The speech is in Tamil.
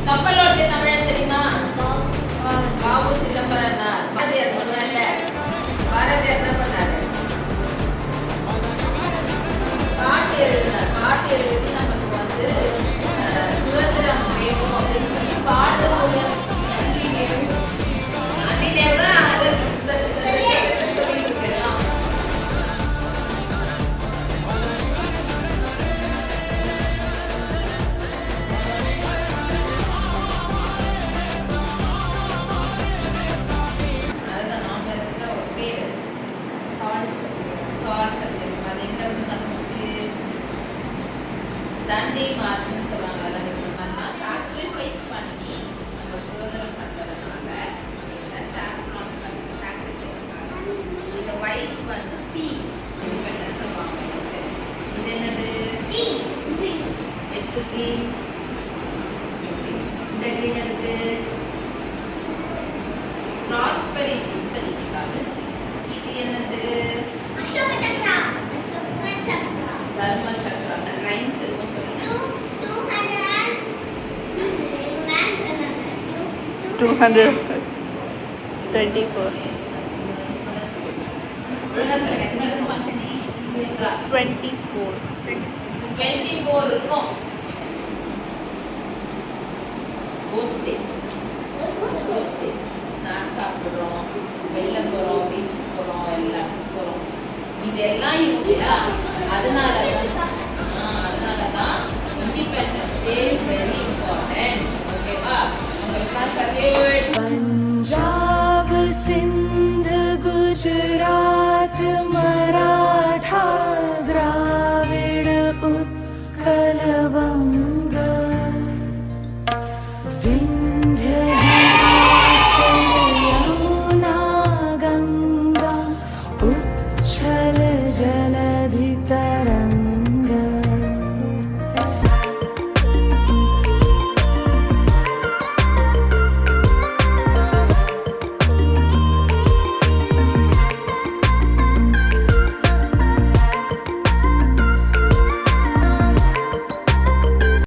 கப்பலோட்டிய தமிழன் தெரியுமா? பாபு சிதம்பரம் தான். பாரதியார் சொன்னார்ல, பாரதியார் என்ன பண்ணாரு? பாட்டு எழுதினார். பாட்டு எழுதி நமக்கு வந்து சுதந்திரம் வேணும் அப்படின்னு சொல்லி பாட்டு காந்தி தேவ் தான் தண்டை மார்ச்னு சொல்லுவாங்க. அதெல்லாம் சாக்ரிஃபைஸ் பண்ணி நம்ம சுதந்திரம் தந்ததுனால இந்த ஒயிட் வந்து பீஸ் இண்டிபெண்டன்ஸ் சொல்லுவாங்க. இது என்னது? எட்டு கிரீன். இந்த கிரீன் எதுக்கு? ப்ராஸ்பெரிட்டி பெருக்காக. இது என்னது? தர்ம சக்ரா. லைன்ஸ் இருக்கும் சொல்லுங்க. 224 24 இருக்கும். ஸ்நாக்ஸ் சாப்பிடுறோம், வெளில போறோம், பீச்சுக்கு போறோம், எல்லாத்துக்கும் போறோம். இதெல்லாம் இல்லையா? அதனாலதான் இண்டிபெண்டன்ஸ் டே வெரி இம்பார்ட்டன்ட். ஓகேவா? உங்களுக்கு